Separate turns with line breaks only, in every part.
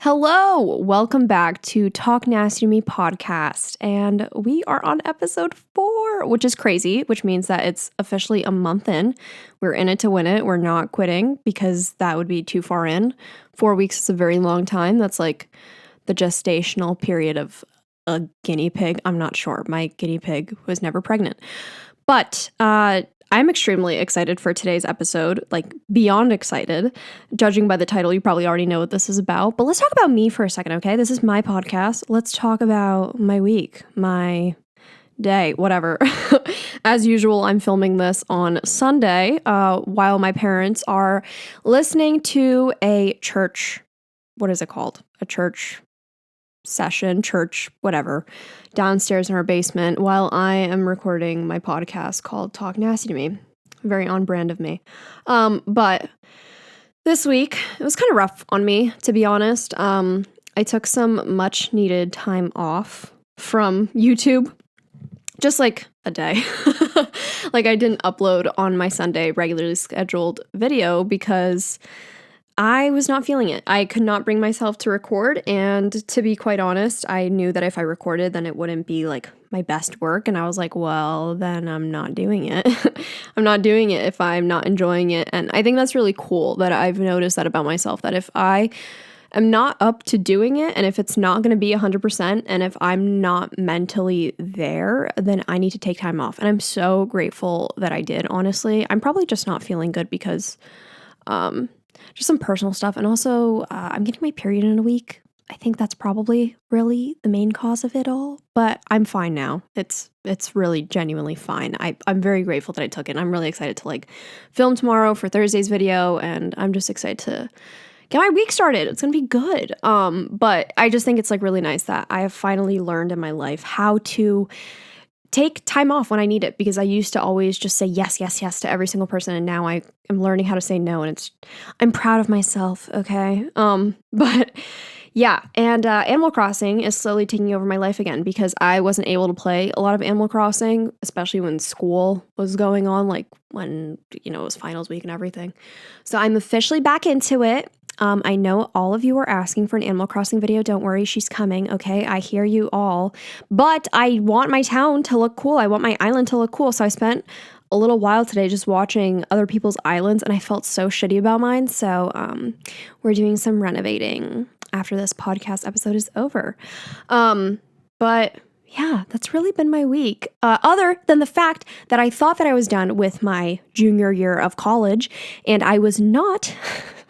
Hello, welcome back to Talk Nasty to Me podcast, and we are on episode 4, which is crazy, which means that it's officially a month in. We're in it to win it. We're not quitting because that would be too far in. 4 weeks is a very long time. That's like the gestational period of a guinea pig. I'm not sure. My guinea pig was never pregnant. But I'm extremely excited for today's episode, like beyond excited. Judging by the title, you probably already know what this is about. But let's talk about me for a second, okay? This is my podcast. Let's talk about my week, my day, whatever. As usual, I'm filming this on Sunday while my parents are listening to a church, what is it called? A church session, church, whatever, downstairs in our basement while I am recording my podcast called Talk Nasty to Me. Very on brand of me. But this week, it was kind of rough on me, to be honest. I took some much needed time off from YouTube, just like a day. Like I didn't upload on my Sunday regularly scheduled video because I was not feeling it. I could not bring myself to record, and to be quite honest, I knew that if I recorded, then it wouldn't be like my best work, and I was like, well, then I'm not doing it. I'm not doing it if I'm not enjoying it, and I think that's really cool that I've noticed that about myself, that if I am not up to doing it, and if it's not going to be 100%, and if I'm not mentally there, then I need to take time off, and I'm so grateful that I did, honestly. I'm probably just not feeling good because, just some personal stuff. And also, I'm getting my period in a week. I think that's probably really the main cause of it all. But I'm fine now. It's really genuinely fine. I'm very grateful that I took it. And I'm really excited to like film tomorrow for Thursday's video. And I'm just excited to get my week started. It's going to be good. But I just think it's like really nice that I have finally learned in my life how to take time off when I need it, because I used to always just say yes, yes, yes to every single person, and now I am learning how to say no, and I'm proud of myself, okay? But yeah, and Animal Crossing is slowly taking over my life again, because I wasn't able to play a lot of Animal Crossing, especially when school was going on, like when, it was finals week and everything. So I'm officially back into it. I know all of you are asking for an Animal Crossing video. Don't worry, she's coming, okay? I hear you all. But I want my town to look cool. I want my island to look cool. So I spent a little while today just watching other people's islands, and I felt so shitty about mine. So we're doing some renovating after this podcast episode is over. But yeah, that's really been my week. Other than the fact that I thought that I was done with my junior year of college, and I was not.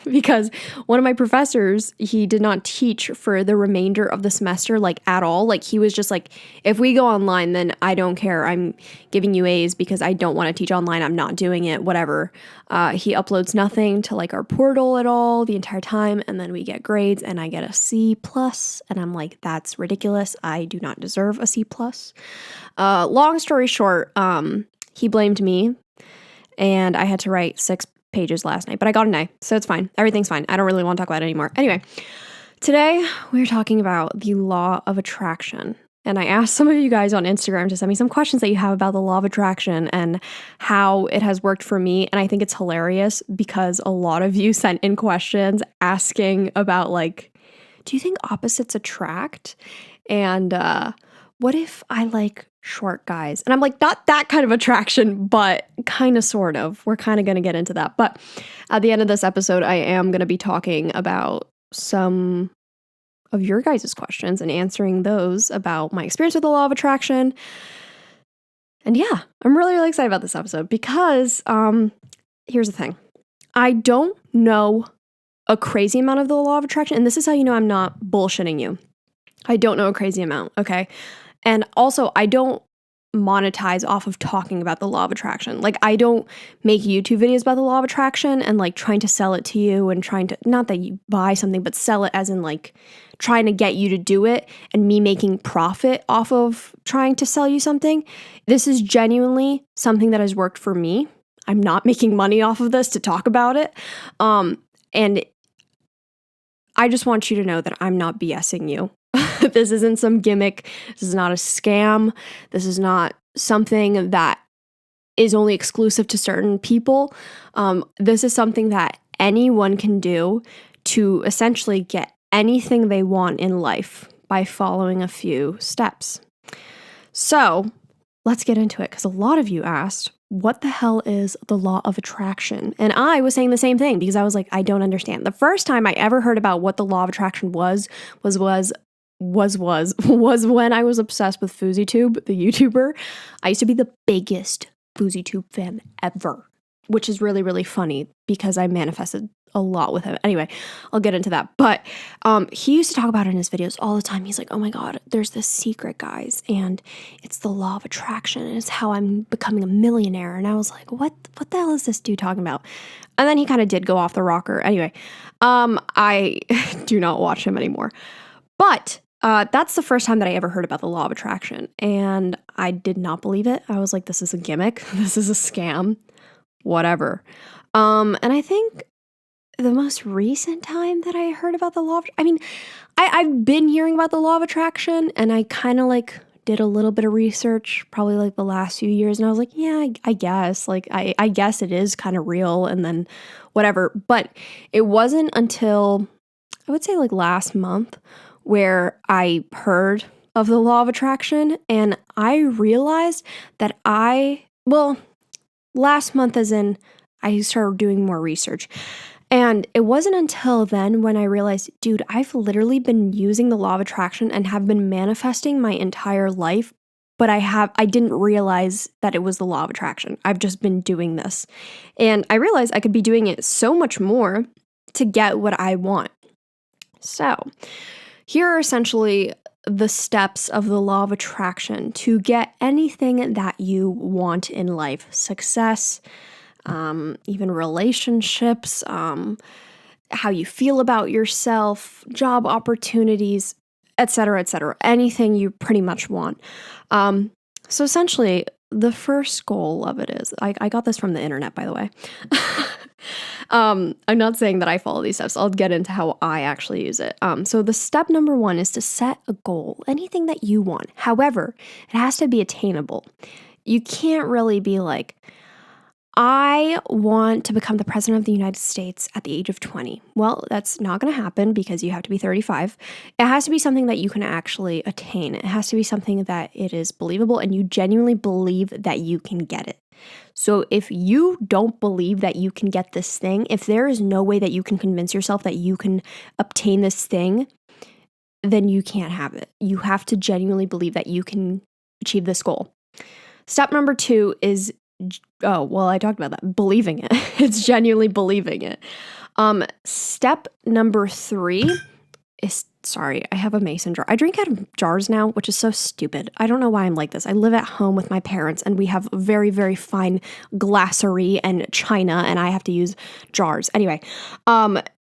Because one of my professors, he did not teach for the remainder of the semester, like at all. Like he was just like, if we go online, then I don't care. I'm giving you A's because I don't want to teach online. I'm not doing it, whatever. He uploads nothing to like our portal at all the entire time. And then we get grades and I get a C+. And I'm like, that's ridiculous. I do not deserve a C+. Long story short, he blamed me and I had to write 6 pages last night, but I got an A, so it's fine. Everything's fine. I don't really want to talk about it anymore. Anyway, today we're talking about the law of attraction. And I asked some of you guys on Instagram to send me some questions that you have about the law of attraction and how it has worked for me. And I think it's hilarious because a lot of you sent in questions asking about like, do you think opposites attract? And what if I like short guys? And I'm like, not that kind of attraction, but kind of sort of. We're kind of going to get into that. But at the end of this episode, I am going to be talking about some of your guys' questions and answering those about my experience with the law of attraction. And yeah, I'm really, really excited about this episode because here's the thing. I don't know a crazy amount of the law of attraction. And this is how you know I'm not bullshitting you. I don't know a crazy amount, okay? And also, I don't monetize off of talking about the law of attraction. Like, I don't make YouTube videos about the law of attraction and, like, trying to sell it to you and trying to, not that you buy something, but sell it as in, like, trying to get you to do it and me making profit off of trying to sell you something. This is genuinely something that has worked for me. I'm not making money off of this to talk about it. And I just want you to know that I'm not BSing you. This isn't some gimmick. This is not a scam. This is not something that is only exclusive to certain people. This is something that anyone can do to essentially get anything they want in life by following a few steps. So let's get into it, because a lot of you asked, what the hell is the law of attraction? And I was saying the same thing because I was like, I don't understand. The first time I ever heard about what the law of attraction was when I was obsessed with FouseyTube, the YouTuber. I used to be the biggest FouseyTube fan ever, which is really, really funny because I manifested a lot with him. Anyway, I'll get into that. But he used to talk about it in his videos all the time. He's like, oh my God, there's this secret, guys, and it's the law of attraction, and it's how I'm becoming a millionaire. And I was like, what the hell is this dude talking about? And then he kind of did go off the rocker. Anyway, I do not watch him anymore. But that's the first time that I ever heard about the law of attraction, and I did not believe it. I was like, this is a gimmick. This is a scam. Whatever. And I think the most recent time that I heard about the law of, I've been hearing about the law of attraction, and I kind of like did a little bit of research probably like the last few years, and I was like, yeah, I guess, like, I guess it is kind of real, and then whatever. But it wasn't until, I would say, like last month where I heard of the law of attraction, and I realized that last month as in I started doing more research. And it wasn't until then when I realized, dude, I've literally been using the law of attraction and have been manifesting my entire life, but I didn't realize that it was the law of attraction. I've just been doing this. And I realized I could be doing it so much more to get what I want. So, here are essentially the steps of the law of attraction to get anything that you want in life. Success, even relationships, how you feel about yourself, job opportunities, etc., etc. Anything you pretty much want. So essentially, the first goal of it is, I got this from the internet, by the way. I'm not saying that I follow these steps. I'll get into how I actually use it. So the step number 1 is to set a goal, anything that you want. However, it has to be attainable. You can't really be like, I want to become the president of the United States at the age of 20. Well, that's not going to happen because you have to be 35. It has to be something that you can actually attain. It has to be something that it is believable and you genuinely believe that you can get it. So if you don't believe that you can get this thing, if there is no way that you can convince yourself that you can obtain this thing, then you can't have it. You have to genuinely believe that you can achieve this goal. Step number 2 is, I talked about that, believing it. It's genuinely believing it. Step number 3 is, sorry, I have a mason jar. I drink out of jars now, which is so stupid. I don't know why I'm like this. I live at home with my parents and we have very, very fine glassery and china, and I have to use jars. Anyway,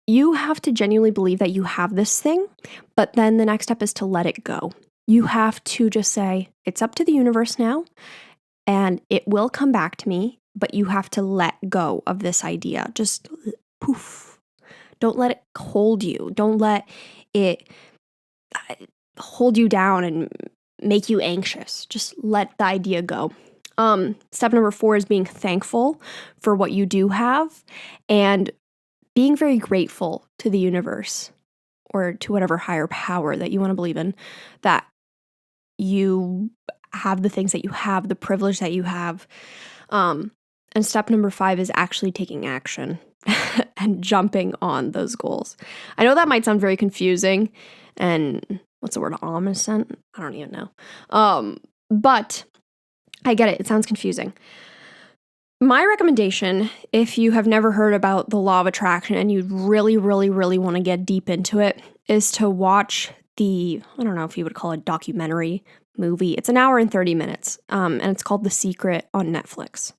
you have to genuinely believe that you have this thing, but then the next step is to let it go. You have to just say, it's up to the universe now, and it will come back to me, but you have to let go of this idea. Just poof. Don't let it hold you. Don't let it hold you down and make you anxious. Just let the idea go. Step number 4 is being thankful for what you do have and being very grateful to the universe or to whatever higher power that you want to believe in, that you have the things that you have, the privilege that you have. And step number 5 is actually taking action and jumping on those goals. I know that might sound very confusing and what's the word, ominous? I don't even know. But I get it. It sounds confusing. My recommendation, if you have never heard about the law of attraction and you really, really, really want to get deep into it, is to watch I don't know if you would call it documentary movie. It's an hour and 30 minutes, and it's called The Secret on Netflix.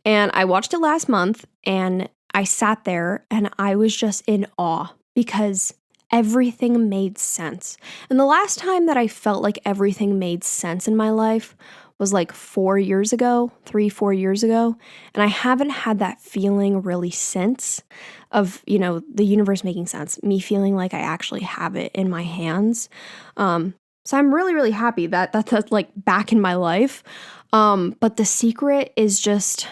And I watched it last month, and I sat there, and I was just in awe because everything made sense. And the last time that I felt like everything made sense in my life was like 4 years ago, 4 years ago. And I haven't had that feeling really since of, the universe making sense, me feeling like I actually have it in my hands. So I'm really, really happy that that's like back in my life. But The Secret is just,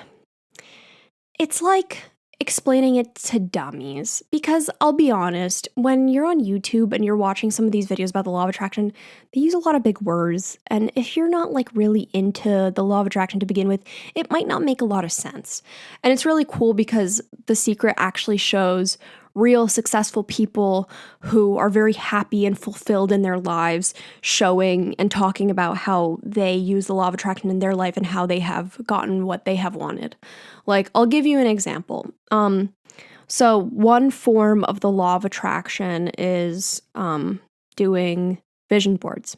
it's like explaining it to dummies. Because I'll be honest, when you're on YouTube and you're watching some of these videos about the law of attraction, they use a lot of big words. And if you're not like really into the law of attraction to begin with, it might not make a lot of sense. And it's really cool because The Secret actually shows real successful people who are very happy and fulfilled in their lives, showing and talking about how they use the law of attraction in their life and how they have gotten what they have wanted. Like, I'll give you an example. So one form of the law of attraction is doing vision boards.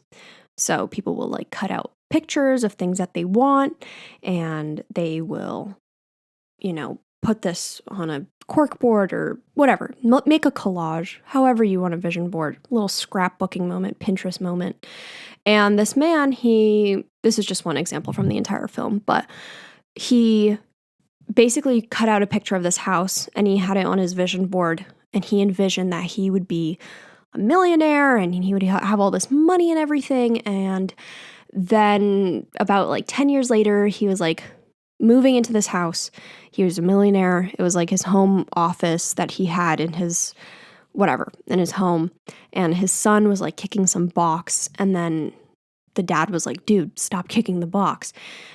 So people will like cut out pictures of things that they want, and they will, put this on a cork board or whatever. Make a collage, however you want a vision board, a little scrapbooking moment, Pinterest moment. And this man, this is just one example from the entire film, but he basically cut out a picture of this house and he had it on his vision board, and he envisioned that he would be a millionaire and he would have all this money and everything. And then about like 10 years later, he was like moving into this house. He was a millionaire. It was like his home office that he had in his home. And his son was like kicking some box. And then the dad was like, dude, stop kicking the box.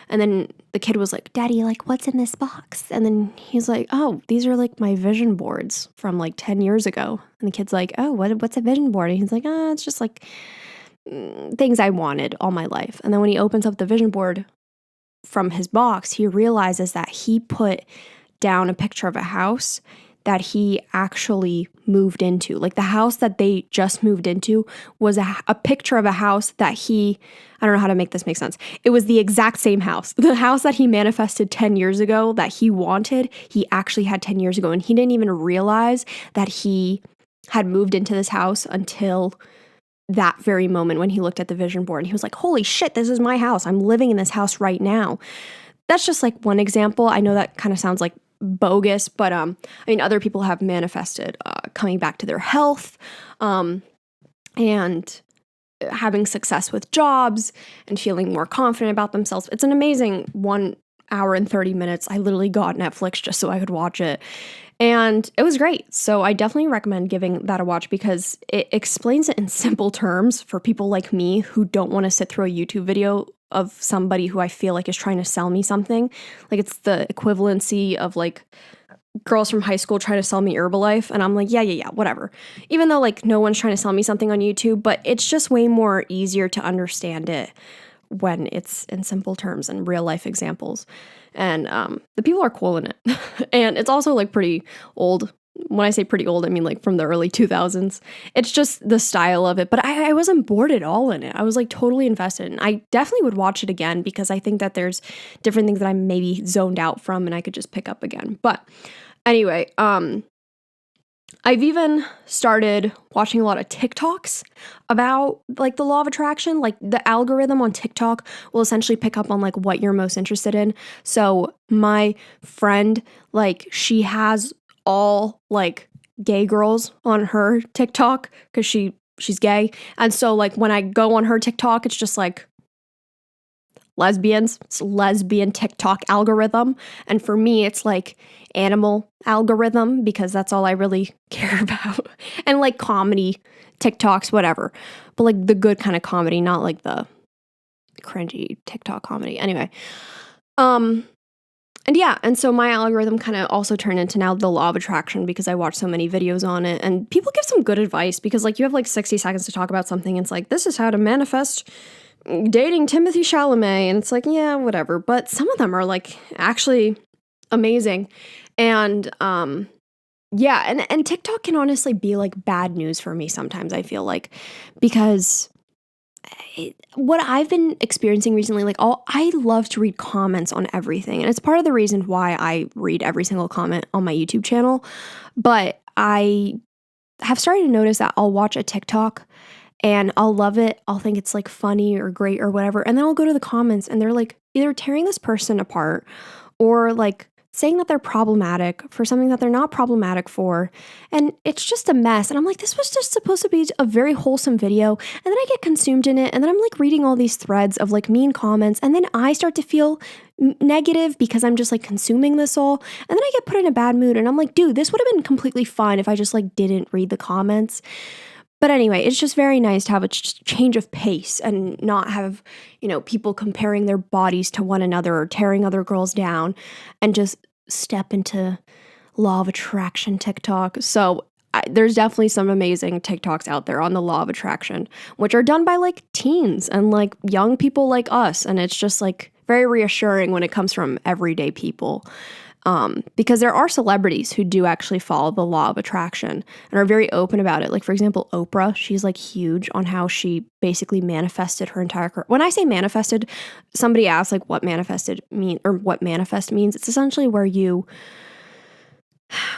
And then the kid was like, Daddy, like, what's in this box? And then he's like, oh, these are like my vision boards from like 10 years ago. And the kid's like, oh, what's a vision board? And he's like, it's just like things I wanted all my life. And then when he opens up the vision board from his box, he realizes that he put down a picture of a house that he actually moved into. Like the house that they just moved into was a picture of a house that I don't know how to make this make sense. It was the exact same house. The house that he manifested 10 years ago that he wanted, he actually had 10 years ago. And he didn't even realize that he had moved into this house until that very moment when he looked at the vision board. And he was like, holy shit, this is my house. I'm living in this house right now. That's just like one example. I know that kind of sounds like bogus, but other people have manifested coming back to their health and having success with jobs and feeling more confident about themselves. It's an amazing 1 hour and 30 minutes. I literally got Netflix just so I could watch it. And it was great. So I definitely recommend giving that a watch because it explains it in simple terms for people like me who don't want to sit through a YouTube video of somebody who I feel like is trying to sell me something. Like it's the equivalency of like girls from high school trying to sell me Herbalife. And I'm like, yeah, whatever. Even though like no one's trying to sell me something on YouTube, but it's just way more easier to understand it when it's in simple terms and real life examples. And the people are cool in it. And it's also like pretty old. When I say pretty old, I mean like from the early 2000s. It's just the style of it. But I wasn't bored at all in it. I was like totally invested. And I definitely would watch it again because I think that there's different things that I'm maybe zoned out from and I could just pick up again. But anyway, I've even started watching a lot of TikToks about like the law of attraction. Like the algorithm on TikTok will essentially pick up on like what you're most interested in. So my friend, like she has all like gay girls on her TikTok because she's gay. And so like when I go on her TikTok, it's just like lesbians. It's lesbian TikTok algorithm. And for me, it's like animal algorithm because that's all I really care about. And like comedy TikToks, whatever. But like the good kind of comedy, not like the cringy TikTok comedy. Anyway. And so my algorithm kind of also turned into now the law of attraction because I watch so many videos on it and people give some good advice because like you have like 60 seconds to talk about something. And it's like, this is how to manifest dating Timothy Chalamet. And it's like, yeah, whatever. But some of them are like actually amazing. And and TikTok can honestly be like bad news for me sometimes, I feel like, because what I've been experiencing recently, like I love to read comments on everything. And it's part of the reason why I read every single comment on my YouTube channel. But I have started to notice that I'll watch a TikTok and I'll love it. I'll think it's like funny or great or whatever. And then I'll go to the comments and they're like either tearing this person apart or like saying that they're problematic for something that they're not problematic for. And it's just a mess. And I'm like, this was just supposed to be a very wholesome video. And then I get consumed in it. And then I'm like reading all these threads of like mean comments. And then I start to feel negative because I'm just like consuming this all. And then I get put in a bad mood. And I'm like, dude, this would have been completely fine if I just like didn't read the comments. But anyway, it's just very nice to have a change of pace and not have, people comparing their bodies to one another or tearing other girls down, and just step into law of attraction TikTok. So there's definitely some amazing TikToks out there on the law of attraction, which are done by like teens and like young people like us. And it's just like very reassuring when it comes from everyday people. Because there are celebrities who do actually follow the law of attraction and are very open about it. Like, for example, Oprah, she's like huge on how she basically manifested her entire career. When I say manifested, somebody asks like what manifested mean or what manifest means. It's essentially where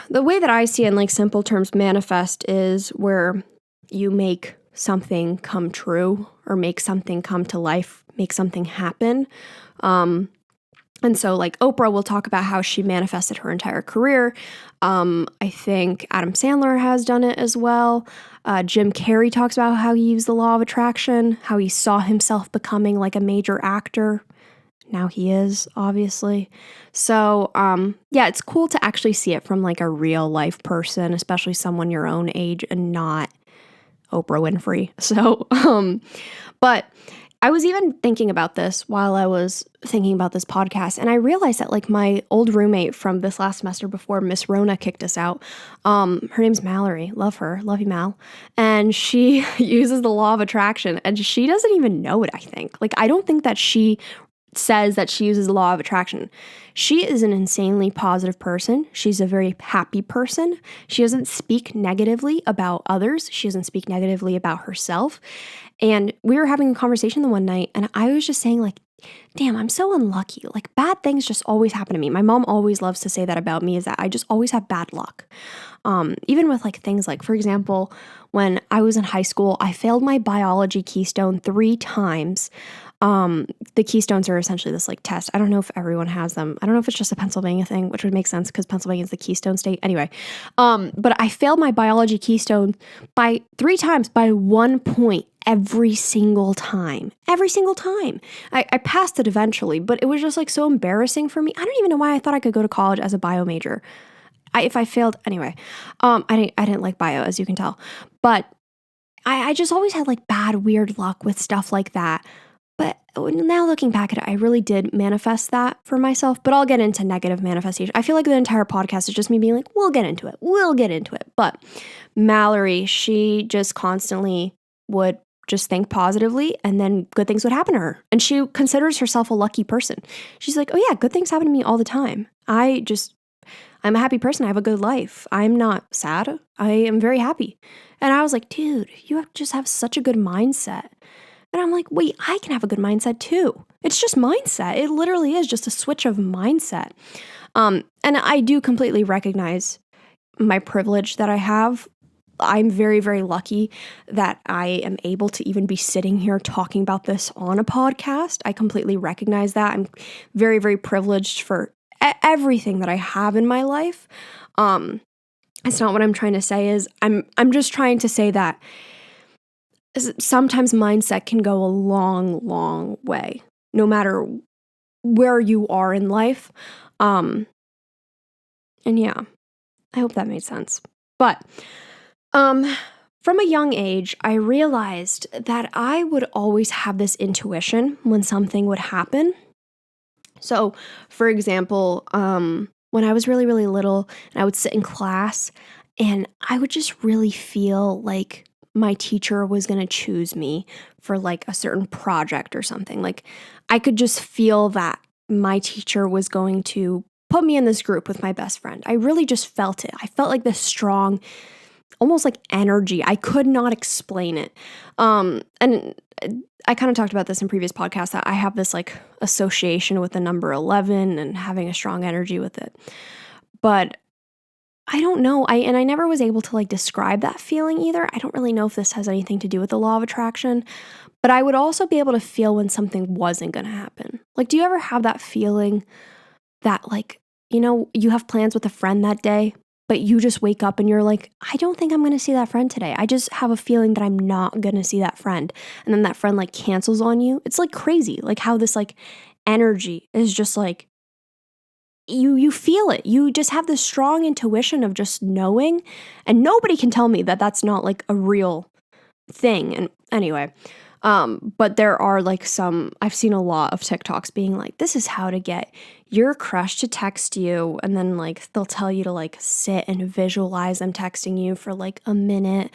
the way that I see it in like simple terms, manifest is where you make something come true or make something come to life, make something happen. And so like Oprah will talk about how she manifested her entire career. I think Adam Sandler has done it as well. Jim Carrey talks about how he used the law of attraction, how he saw himself becoming like a major actor. Now he is, obviously. So yeah, it's cool to actually see it from like a real life person, especially someone your own age and not Oprah Winfrey. So, but I was even thinking about this while I was thinking about this podcast, and I realized that like my old roommate from this last semester before Miss Rona kicked us out, her name's Mallory. Love her. Love you, Mal. And she uses the law of attraction, and she doesn't even know it, I think. Like, I don't think that she says that she uses the law of attraction. She is an insanely positive person. She's a very happy person. She doesn't speak negatively about others. She doesn't speak negatively about herself. And we were having a conversation the one night, and I was just saying like, damn, I'm so unlucky. Like bad things just always happen to me. My mom always loves to say that about me, is that I just always have bad luck. Even with like things like, for example, when I was in high school, I failed my biology keystone 3 times. The keystones are essentially this like test. I don't know if everyone has them. I don't know if it's just a Pennsylvania thing, which would make sense because Pennsylvania is the keystone state. Anyway, but I failed my biology keystone by 3 times by 1 point every single time. Every single time. I passed it eventually, but it was just like so embarrassing for me. I don't even know why I thought I could go to college as a bio major. If I failed, anyway, I didn't like bio, as you can tell, but I just always had like bad, weird luck with stuff like that. But now looking back at it, I really did manifest that for myself, but I'll get into negative manifestation. I feel like the entire podcast is just me being like, we'll get into it. But Mallory, she just constantly would just think positively, and then good things would happen to her. And she considers herself a lucky person. She's like, oh yeah, good things happen to me all the time. I'm a happy person. I have a good life. I'm not sad. I am very happy. And I was like, dude, you just have such a good mindset. And I'm like, wait, I can have a good mindset too. It's just mindset. It literally is just a switch of mindset. And I do completely recognize my privilege that I have. I'm very, very lucky that I am able to even be sitting here talking about this on a podcast. I completely recognize that. I'm very, very privileged for everything that I have in my life. It's not what I'm trying to say. I'm just trying to say that sometimes mindset can go a long, long way, no matter where you are in life. And yeah, I hope that made sense. But from a young age, I realized that I would always have this intuition when something would happen. So, for example, when I was really, really little and I would sit in class and I would just really feel like my teacher was going to choose me for like a certain project or something. Like I could just feel that my teacher was going to put me in this group with my best friend. I really just felt it. I felt like this strong, almost like energy. I could not explain it. And I kind of talked about this in previous podcasts, that I have this like association with the number 11 and having a strong energy with it. But I don't know. I never was able to like describe that feeling either. I don't really know if this has anything to do with the law of attraction, but I would also be able to feel when something wasn't going to happen. Like, do you ever have that feeling that like you have plans with a friend that day, but you just wake up and you're like, I don't think I'm going to see that friend today. I just have a feeling that I'm not going to see that friend. And then that friend like cancels on you. It's like crazy, like how this like energy is just like, you feel it. You just have this strong intuition of just knowing, and nobody can tell me that that's not like a real thing. And anyway, but there are like I've seen a lot of TikToks being like, this is how to get your crush to text you. And then like, they'll tell you to like sit and visualize them texting you for like a minute.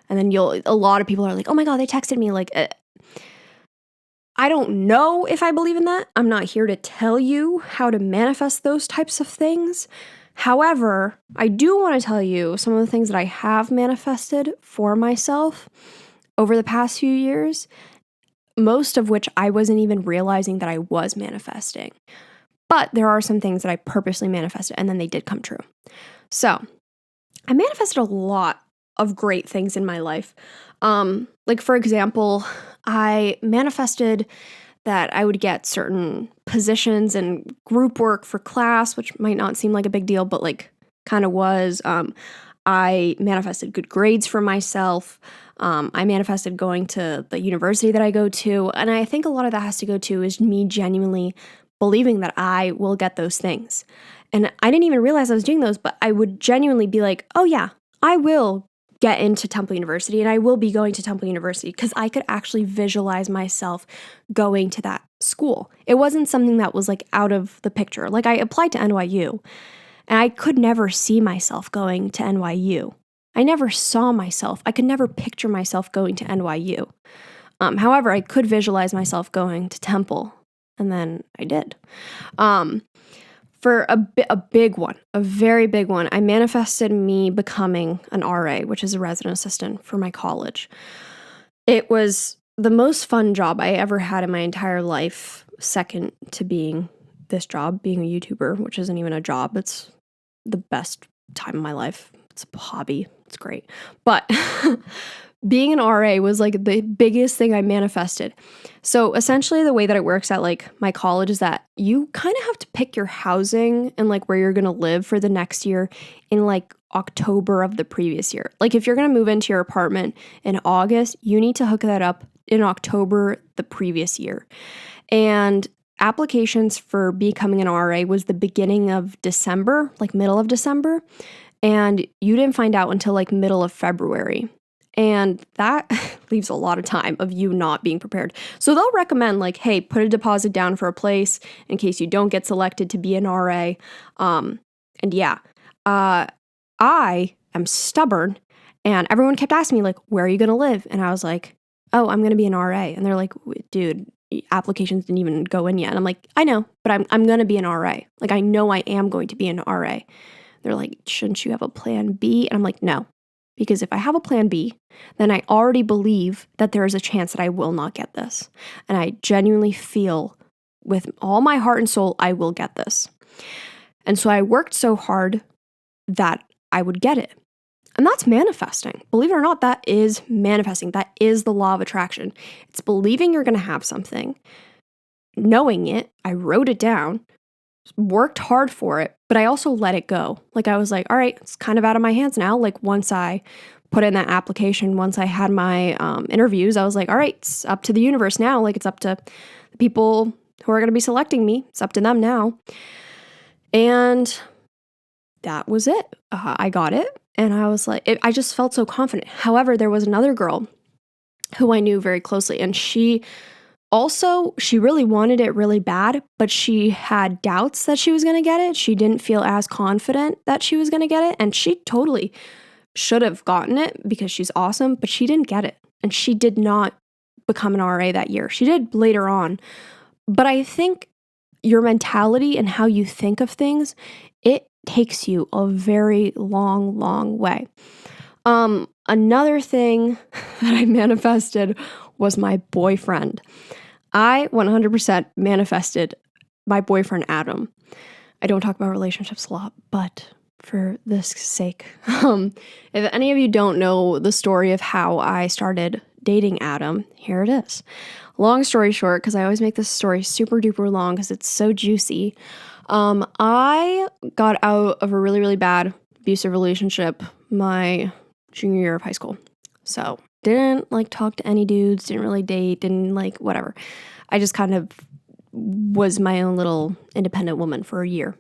And then a lot of people are like, oh my God, they texted me. Like, I don't know if I believe in that. I'm not here to tell you how to manifest those types of things. However, I do want to tell you some of the things that I have manifested for myself over the past few years, most of which I wasn't even realizing that I was manifesting. But there are some things that I purposely manifested and then they did come true. So I manifested a lot of great things in my life. Like for example, I manifested that I would get certain positions and group work for class, which might not seem like a big deal, but like kind of was. I manifested good grades for myself. I manifested going to the university that I go to. And I think a lot of that has to go to is me genuinely believing that I will get those things. And I didn't even realize I was doing those, but I would genuinely be like, oh yeah, I will get into Temple University and I will be going to Temple University, because I could actually visualize myself going to that school. It wasn't something that was like out of the picture. Like I applied to NYU and I could never see myself going to NYU. I never saw myself. I could never picture myself going to NYU. However, I could visualize myself going to Temple, and then I did. For a big one, a very big one, I manifested me becoming an RA, which is a resident assistant for my college. It was the most fun job I ever had in my entire life, second to being this job, being a YouTuber, which isn't even a job. It's the best time of my life. It's a hobby. It's great. But being an RA was like the biggest thing I manifested. So essentially the way that it works at like my college is that you kind of have to pick your housing and like where you're going to live for the next year in like October of the previous year. Like if you're going to move into your apartment in August, you need to hook that up in October the previous year. And applications for becoming an RA was the beginning of December, like middle of December. And you didn't find out until like middle of February. And that leaves a lot of time of you not being prepared. So they'll recommend like, hey, put a deposit down for a place in case you don't get selected to be an RA. And yeah, I am stubborn, and everyone kept asking me like, where are you going to live? And I was like, oh, I'm going to be an RA. And they're like, dude, applications didn't even go in yet. And I'm like, I know, but I'm going to be an RA. Like, I know I am going to be an RA. They're like, shouldn't you have a plan B? And I'm like, no, because if I have a plan B, then I already believe that there is a chance that I will not get this. And I genuinely feel with all my heart and soul, I will get this. And so I worked so hard that I would get it. And that's manifesting. Believe it or not, that is manifesting. That is the law of attraction. It's believing you're going to have something, knowing it. I wrote it down, worked hard for it, but I also let it go. Like I was like, all right, it's kind of out of my hands now. Like once I put in that application, once I had my interviews, I was like, all right, it's up to the universe now. Like it's up to the people who are going to be selecting me. It's up to them now. And that was it. I got it. And I was like, I just felt so confident. However, there was another girl who I knew very closely, and she really wanted it really bad, but she had doubts that she was going to get it. She didn't feel as confident that she was going to get it. And she totally should have gotten it because she's awesome, but she didn't get it. And she did not become an RA that year. She did later on. But I think your mentality and how you think of things, it takes you a very long, long way. Another thing that I manifested was my boyfriend. I 100% manifested my boyfriend, Adam. I don't talk about relationships a lot, but for this sake, if any of you don't know the story of how I started dating Adam. Here it is. Long story short, because I always make this story super duper long because it's so juicy. I got out of a really, really bad abusive relationship my junior year of high school. So didn't talk to any dudes, didn't really date, didn't whatever. I just kind of was my own little independent woman for a year.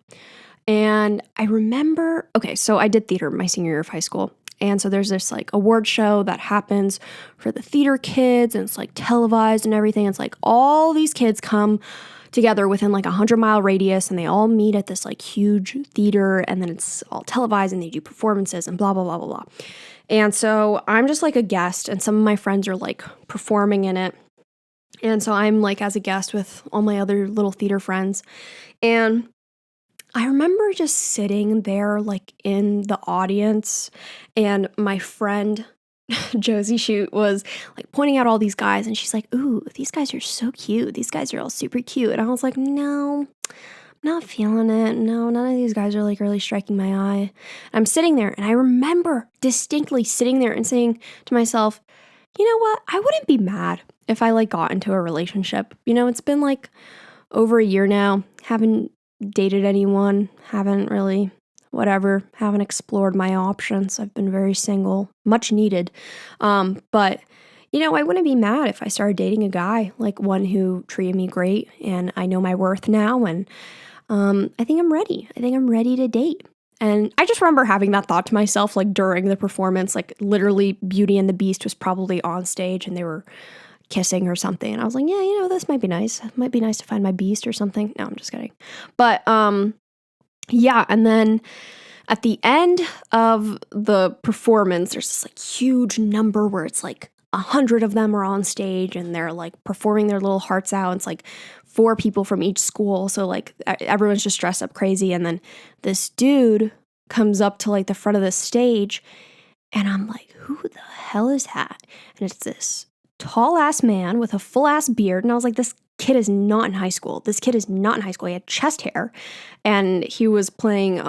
And I remember, so I did theater my senior year of high school. And so there's this award show that happens for the theater kids, and it's televised and everything. It's all these kids come together within 100-mile radius, and they all meet at this huge theater, and then it's all televised, and they do performances and blah, blah, blah, blah, blah. And so I'm just a guest, and some of my friends are performing in it. And so I'm as a guest with all my other little theater friends. And I remember just sitting there in the audience, and my friend Josie Shoot was pointing out all these guys, and she's like, "Ooh, these guys are so cute. These guys are all super cute." And I was like, "No, I'm not feeling it. No, none of these guys are really striking my eye." And I'm sitting there, and I remember distinctly sitting there and saying to myself, "You know what? I wouldn't be mad if I got into a relationship. It's been over a year now. Haven't dated anyone, haven't explored my options. I've been very single, much needed. But I wouldn't be mad if I started dating a guy, one who treated me great, and I know my worth now, and I think I'm ready. I think I'm ready to date." And I just remember having that thought to myself, during the performance, literally Beauty and the Beast was probably on stage, and they were kissing or something. And I was like, yeah, this might be nice. It might be nice to find my beast or something. No, I'm just kidding. But yeah. And then at the end of the performance, there's this huge number where it's 100 of them are on stage, and they're performing their little hearts out. It's 4 people from each school. So everyone's just dressed up crazy. And then this dude comes up to the front of the stage, and I'm like, who the hell is that? And it's this tall ass man with a full ass beard. And I was like, this kid is not in high school. This kid is not in high school. He had chest hair, and he was playing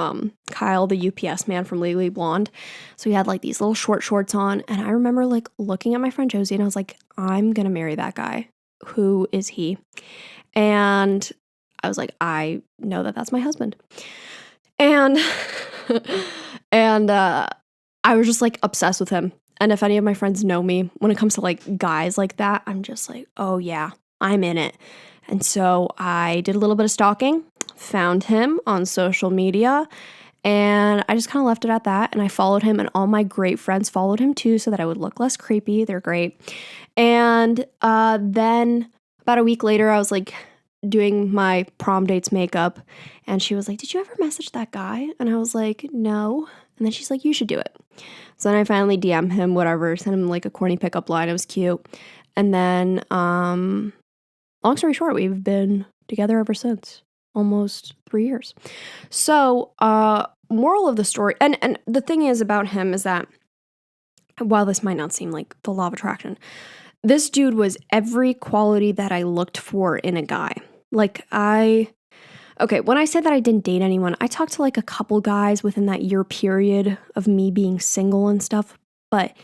Kyle, the UPS man from Legally Blonde. So he had these little short shorts on. And I remember looking at my friend Josie, and I was like, I'm going to marry that guy. Who is he? And I was like, I know that that's my husband. And, and I was just obsessed with him. And if any of my friends know me, when it comes to guys like that, I'm just oh yeah, I'm in it. And so I did a little bit of stalking, found him on social media, and I just kind of left it at that. And I followed him, and all my great friends followed him too, so that I would look less creepy. They're great. And then about a week later, I was doing my prom date's makeup, and she was like, "Did you ever message that guy?" And I was like, "No." And then she's like, "You should do it." So then I finally DM him, whatever, sent him a corny pickup line. It was cute. And then, long story short, we've been together ever since, almost 3 years. So, moral of the story, and the thing is about him is that, while this might not seem like the law of attraction, this dude was every quality that I looked for in a guy. When I said that I didn't date anyone, I talked to a couple guys within that year period of me being single and stuff, but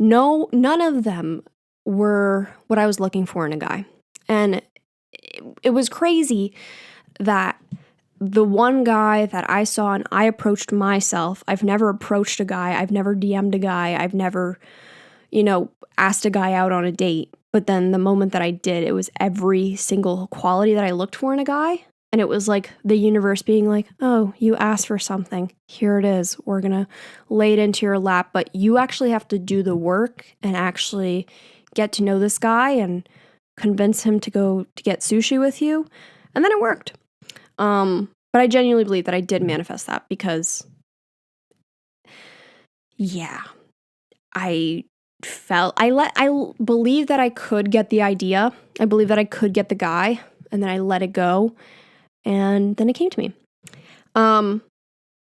none of them were what I was looking for in a guy. And it was crazy that the one guy that I saw and I approached myself, I've never approached a guy, I've never DM'd a guy, I've never, asked a guy out on a date. But then the moment that I did, it was every single quality that I looked for in a guy. And it was the universe being oh, you asked for something. Here it is. We're going to lay it into your lap. But you actually have to do the work and actually get to know this guy and convince him to go to get sushi with you. And then it worked. But I genuinely believe that I did manifest that because, yeah, I believe that I could get the idea. I believe that I could get the guy, and then I let it go. And then it came to me.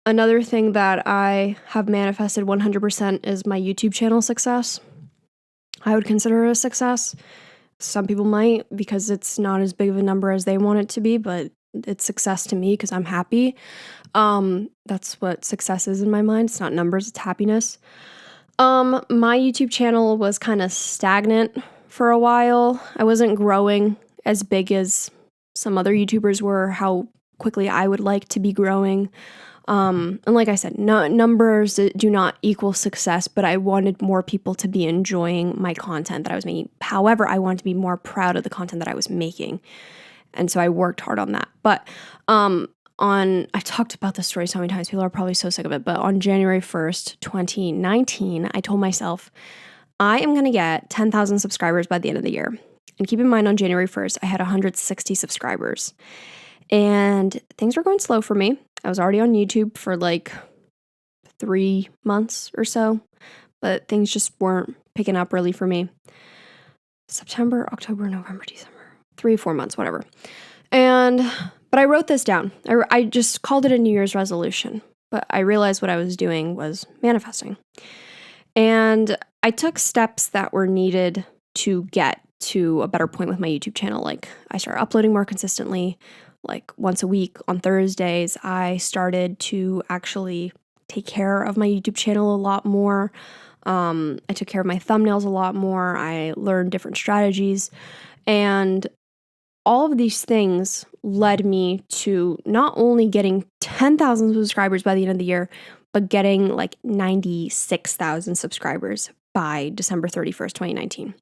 Another thing that I have manifested 100% is my YouTube channel success. I would consider it a success. Some people might, because it's not as big of a number as they want it to be, but it's success to me because I'm happy. That's what success is in my mind. It's not numbers, it's happiness. My YouTube channel was kind of stagnant for a while. I wasn't growing as big as some other YouTubers were, how quickly I would like to be growing. And like I said, numbers do not equal success, but I wanted more people to be enjoying my content that I was making. However, I wanted to be more proud of the content that I was making. And so I worked hard on that. But I talked about this story so many times, people are probably so sick of it, but on January 1st, 2019, I told myself, I am going to get 10,000 subscribers by the end of the year. And keep in mind, on January 1st, I had 160 subscribers. And things were going slow for me. I was already on YouTube for like 3 months or so, but things just weren't picking up really for me. September, October, November, December, 3-4 months, whatever. But I wrote this down. I just called it a New Year's resolution, but I realized what I was doing was manifesting. And I took steps that were needed to get to a better point with my YouTube channel. Like, I started uploading more consistently, like once a week on Thursdays. I started to actually take care of my YouTube channel a lot more. I took care of my thumbnails a lot more. I learned different strategies. And all of these things led me to not only getting 10,000 subscribers by the end of the year, but getting like 96,000 subscribers by December 31st, 2019.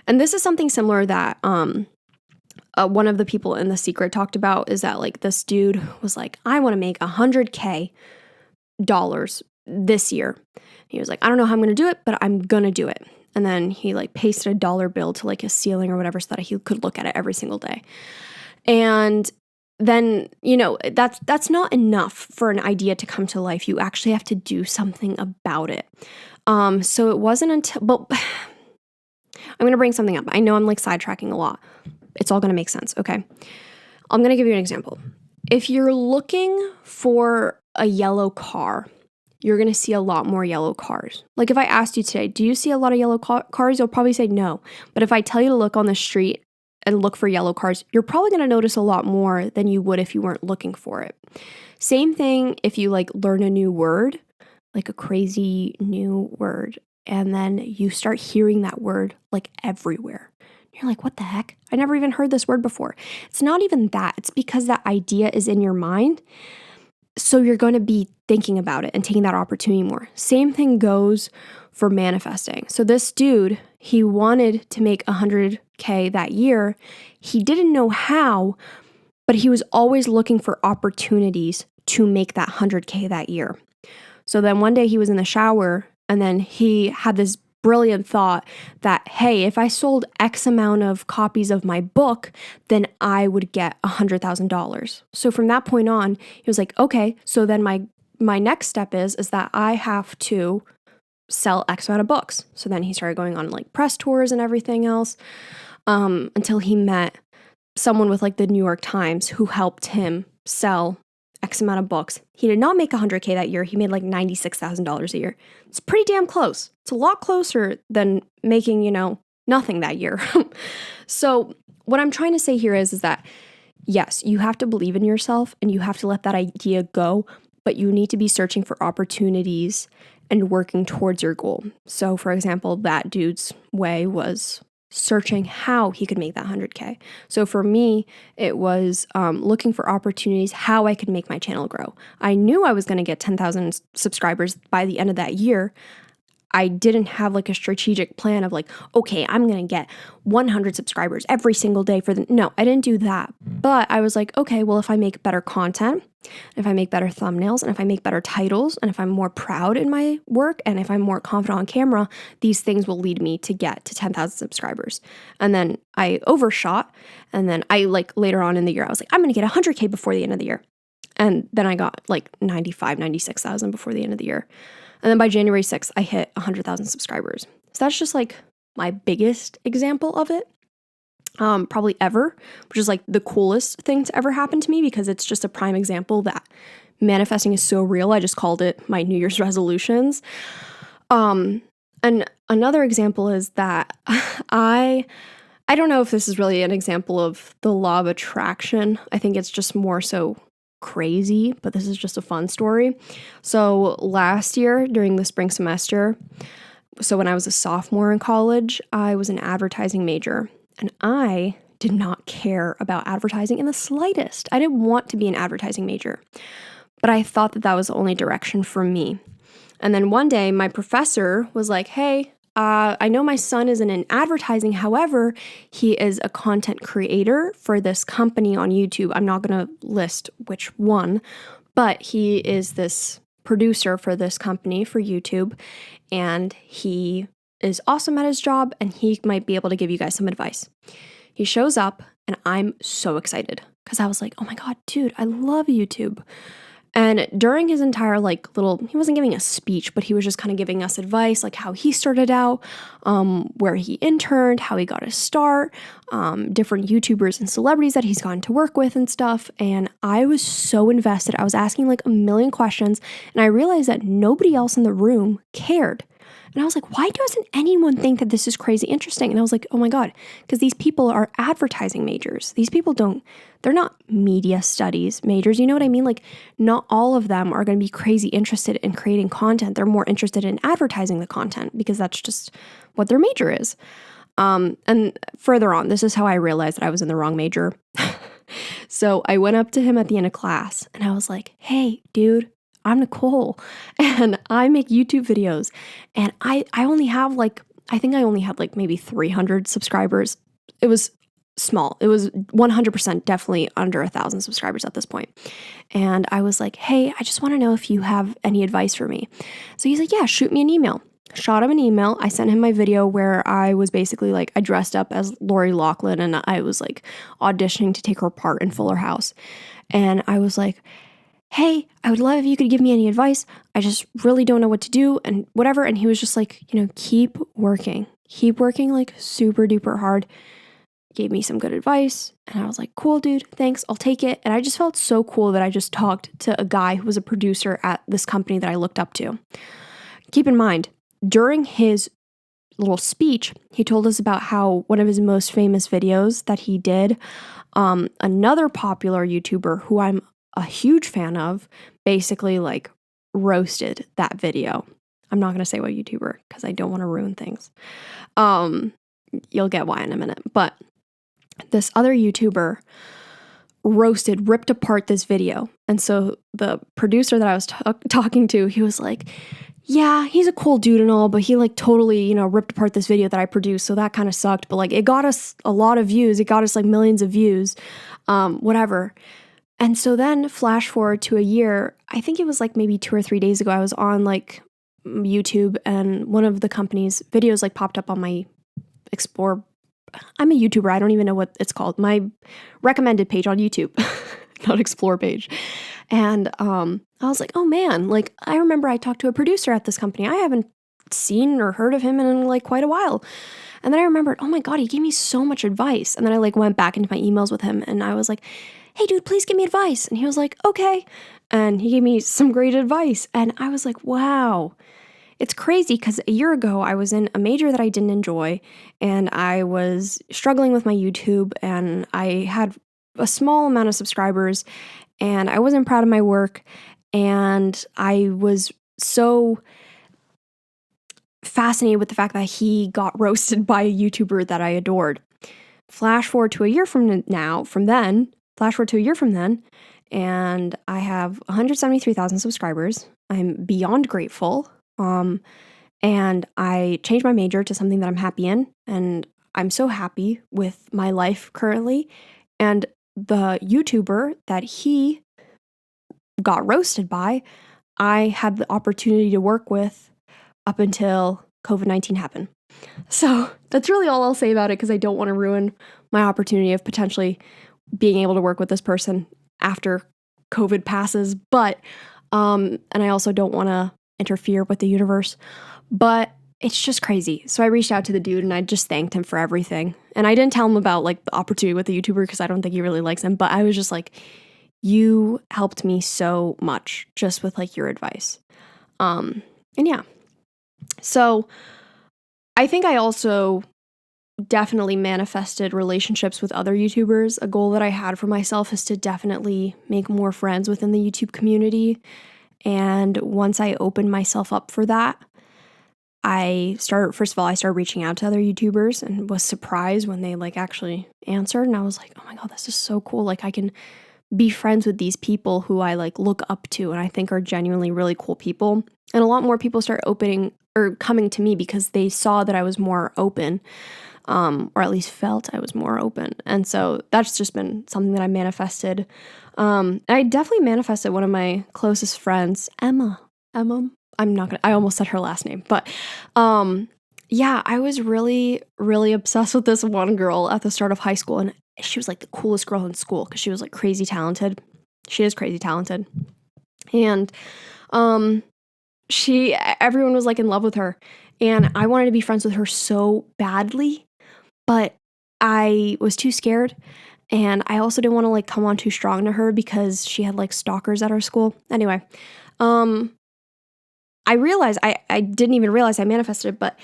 And this is something similar that one of the people in The Secret talked about, is that like this dude was like, I want to make $100K this year. He was like, I don't know how I'm going to do it, but I'm going to do it. And then he like pasted a dollar bill to like his ceiling or whatever so that he could look at it every single day. And then, that's not enough for an idea to come to life. You actually have to do something about it. So it wasn't until, but I'm going to bring something up. I know I'm like sidetracking a lot. It's all going to make sense. Okay. I'm going to give you an example. If you're looking for a yellow car, you're going to see a lot more yellow cars. Like if I asked you today, do you see a lot of yellow cars? You'll probably say no. But if I tell you to look on the street and look for yellow cars, you're probably going to notice a lot more than you would if you weren't looking for it. Same thing if you like learn a new word, like a crazy new word, and then you start hearing that word like everywhere. You're like, what the heck? I never even heard this word before. It's not even that. It's because that idea is in your mind. So you're going to be thinking about it and taking that opportunity more. Same thing goes for manifesting. So this dude, he wanted to make 100K that year. He didn't know how, but he was always looking for opportunities to make that 100K that year. So then one day he was in the shower and then he had this brilliant thought that, hey, if I sold X amount of copies of my book, then I would get $100,000. So from that point on, he was like, okay, so then my next step is that I have to sell X amount of books. So then he started going on like press tours and everything else, until he met someone with like the New York Times who helped him sell X amount of books. He did not make 100K that year. He made like $96,000 a year. It's pretty damn close. It's a lot closer than making, nothing that year. So what I'm trying to say here is that, yes, you have to believe in yourself and you have to let that idea go, but you need to be searching for opportunities and working towards your goal. So for example, that dude's way was searching how he could make that 100K. So for me, it was looking for opportunities, how I could make my channel grow. I knew I was going to get 10,000 subscribers by the end of that year. I didn't have like a strategic plan of like, okay, I'm going to get 100 subscribers every single day no, I didn't do that. But I was like, okay, well, if I make better content, if I make better thumbnails, and if I make better titles, and if I'm more proud in my work, and if I'm more confident on camera, these things will lead me to get to 10,000 subscribers. And then I overshot. And then I like later on in the year, I was like, I'm going to get 100K before the end of the year. And then I got like 96,000 before the end of the year. And then by January 6th, I hit 100,000 subscribers. So that's just like my biggest example of it, probably ever, which is like the coolest thing to ever happen to me because it's just a prime example that manifesting is so real. I just called it my New Year's resolutions. And another example is that I don't know if this is really an example of the law of attraction. I think it's just more so crazy, but this is just a fun story. So last year during the spring semester, so when I was a sophomore in college, I was an advertising major, and I did not care about advertising in the slightest. I didn't want to be an advertising major, but I thought that was the only direction for me. And then one day my professor was like, hey, I know my son isn't in advertising. However, he is a content creator for this company on YouTube. I'm not going to list which one, but he is this producer for this company for YouTube, and he is awesome at his job, and he might be able to give you guys some advice. He shows up, and I'm so excited because I was like, oh my God, dude, I love YouTube. And during his entire he wasn't giving a speech, but he was just kind of giving us advice, like how he started out, where he interned, how he got his start, different YouTubers and celebrities that he's gotten to work with and stuff. And I was so invested. I was asking like a million questions, and I realized that nobody else in the room cared. And I was like, why doesn't anyone think that this is crazy interesting? And I was like, oh my God, because these people are advertising majors. These people they're not media studies majors. You know what I mean? Like, not all of them are going to be crazy interested in creating content. They're more interested in advertising the content because that's just what their major is. And further on, this is how I realized that I was in the wrong major. So I went up to him at the end of class and I was like, hey, dude, I'm Nicole and I make YouTube videos, and I only have I think I only had maybe 300 subscribers. It was small. It was 100% definitely under 1,000 subscribers at this point. And I was like, hey, I just want to know if you have any advice for me. So he's like, yeah, shoot me an email. Shot him an email. I sent him my video where I was basically I dressed up as Lori Loughlin and I was auditioning to take her part in Fuller House. And I was like, hey, I would love if you could give me any advice. I just really don't know what to do and whatever. And he was just like, keep working super duper hard. Gave me some good advice. And I was like, cool, dude, thanks. I'll take it. And I just felt so cool that I just talked to a guy who was a producer at this company that I looked up to. Keep in mind, during his little speech, he told us about how one of his most famous videos that he did, another popular YouTuber who I'm a huge fan of, basically roasted that video. I'm not going to say what YouTuber because I don't want to ruin things. You'll get why in a minute. But this other YouTuber ripped apart this video. And so the producer that I was talking to, he was like, yeah, he's a cool dude and all, but he totally, ripped apart this video that I produced. So that kind of sucked. But it got us a lot of views. It got us millions of views, whatever. And so then flash forward to a year, I think it was maybe 2 or 3 days ago, I was on YouTube and one of the company's videos popped up on my Explore. I'm a YouTuber. I don't even know what it's called. My recommended page on YouTube, not Explore page. And I was like, oh man, I remember I talked to a producer at this company. I haven't seen or heard of him in quite a while. And then I remembered, oh my God, he gave me so much advice. And then I went back into my emails with him and I was like, hey dude, please give me advice. And he was like, okay. And he gave me some great advice. And I was like, wow. It's crazy because a year ago I was in a major that I didn't enjoy and I was struggling with my YouTube and I had a small amount of subscribers and I wasn't proud of my work and I was so fascinated with the fact that he got roasted by a YouTuber that I adored. Flash forward to a year from then, and I have 173,000 subscribers. I'm beyond grateful. And I changed my major to something that I'm happy in, and I'm so happy with my life currently. And the YouTuber that he got roasted by, I had the opportunity to work with up until COVID-19 happened. So that's really all I'll say about it because I don't want to ruin my opportunity of potentially being able to work with this person after COVID passes. But, and I also don't want to interfere with the universe, but it's just crazy. So I reached out to the dude and I just thanked him for everything. And I didn't tell him about the opportunity with the YouTuber because I don't think he really likes him, but I was just like, you helped me so much just with your advice. And yeah. So I think I also definitely manifested relationships with other YouTubers. A goal that I had for myself is to definitely make more friends within the YouTube community. And once I opened myself up for that, first of all, I started reaching out to other YouTubers and was surprised when they like actually answered. And I was like, oh my God, this is so cool. Like I can be friends with these people who I like look up to and I think are genuinely really cool people. And a lot more people start opening or coming to me because they saw that I was more open, or at least felt I was more open. And so that's just been something that I manifested. I definitely manifested one of my closest friends, Emma. I almost said her last name, but yeah, I was really, really obsessed with this one girl at the start of high school, and she was like the coolest girl in school because she was like crazy talented. She is crazy talented. And everyone was like in love with her, and I wanted to be friends with her so badly, but I was too scared. And I also didn't want to like come on too strong to her because she had like stalkers at our school. Anyway, I realized, I didn't even realize I manifested it, but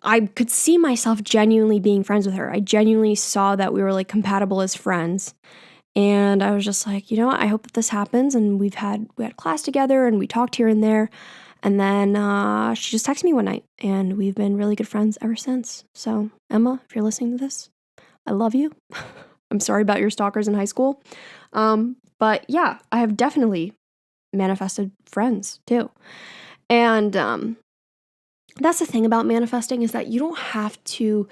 I could see myself genuinely being friends with her. I genuinely saw that we were like compatible as friends. And I was just like, you know what? I hope that this happens. And we had class together and we talked here and there. And then she just texted me one night and we've been really good friends ever since. So Emma, if you're listening to this, I love you. I'm sorry about your stalkers in high school. But yeah, I have definitely manifested friends too. And that's the thing about manifesting is that you don't have to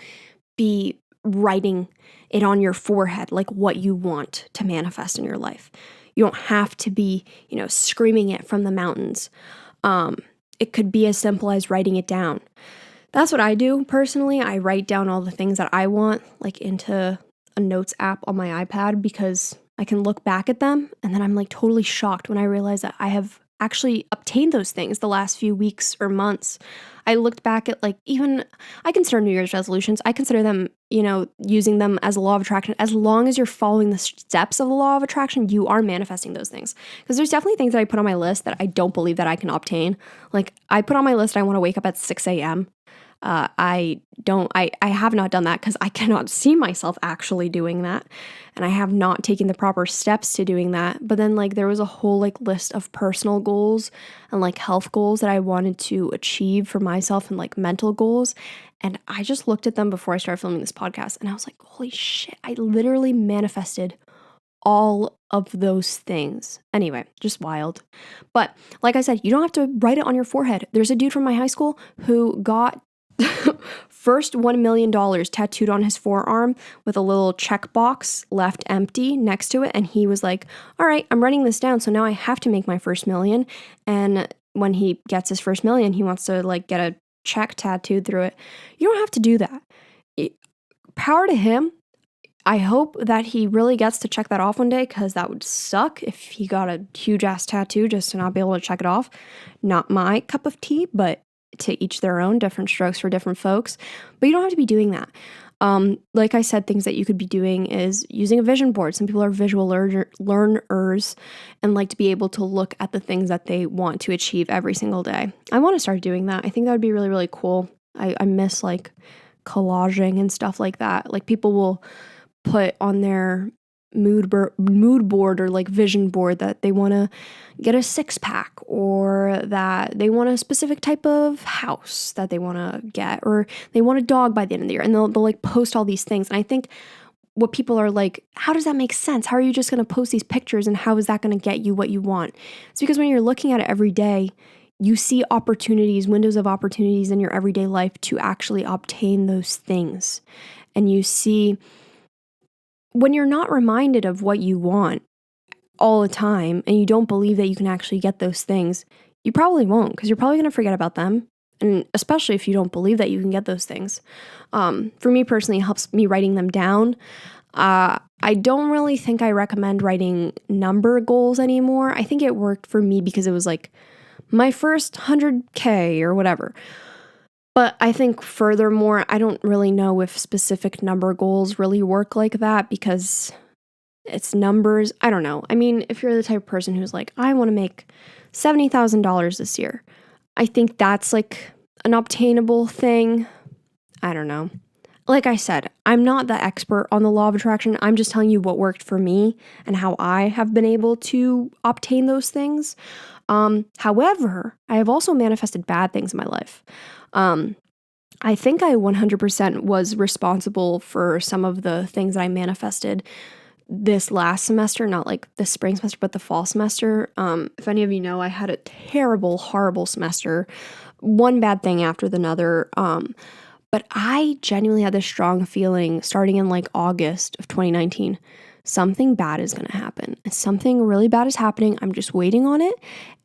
be writing it on your forehead like what you want to manifest in your life. You don't have to be, screaming it from the mountains. It could be as simple as writing it down. That's what I do personally. I write down all the things that I want like into a notes app on my iPad because I can look back at them and then I'm like totally shocked when I realize that I have actually obtained those things the last few weeks or months. I looked back at I consider New Year's resolutions. I consider them, using them as a law of attraction. As long as you're following the steps of the law of attraction, you are manifesting those things. Because there's definitely things that I put on my list that I don't believe that I can obtain. Like I put on my list, I want to wake up at 6 a.m. I have not done that because I cannot see myself actually doing that. And I have not taken the proper steps to doing that. But then there was a whole list of personal goals and health goals that I wanted to achieve for myself and mental goals. And I just looked at them before I started filming this podcast and I was like, holy shit, I literally manifested all of those things. Anyway, just wild. But like I said, you don't have to write it on your forehead. There's a dude from my high school who got first $1 million tattooed on his forearm with a little checkbox left empty next to it. And he was like, all right, I'm writing this down. So now I have to make my first million. And when he gets his first million, he wants to get a check tattooed through it. You don't have to do that. Power to him. I hope that he really gets to check that off one day because that would suck if he got a huge ass tattoo just to not be able to check it off. Not my cup of tea, but to each their own, different strokes for different folks. But you don't have to be doing that. Like I said, things that you could be doing is using a vision board. Some people are visual learners and like to be able to look at the things that they want to achieve every single day. I want to start doing that. I think that would be really, really cool. I miss collaging and stuff like that. People will put on their mood board or vision board that they want to get a 6-pack or that they want a specific type of house that they want to get or they want a dog by the end of the year, and they'll post all these things. And I think what people are how does that make sense? How are you just going to post these pictures and how is that going to get you what you want? It's because when you're looking at it every day, you see opportunities, windows of opportunities in your everyday life to actually obtain those things. And you see, when you're not reminded of what you want all the time and you don't believe that you can actually get those things, you probably won't because you're probably going to forget about them. And especially if you don't believe that you can get those things. For me personally, it helps me writing them down. I don't really think I recommend writing number goals anymore. I think it worked for me because it was my first 100K or whatever. But I think furthermore, I don't really know if specific number goals really work like that because it's numbers. I don't know. I mean, if you're the type of person who's I want to make $70,000 this year, I think that's an obtainable thing. I don't know. like I said, I'm not the expert on the law of attraction. I'm just telling you what worked for me and how I have been able to obtain those things. However, I have also manifested bad things in my life. I think I 100% was responsible for some of the things that I manifested this last semester, not like the spring semester, but the fall semester. If any of you know, I had a terrible, horrible semester, one bad thing after another. But I genuinely had this strong feeling starting in like August of 2019, something bad is going to happen. Something really bad is happening. I'm just waiting on it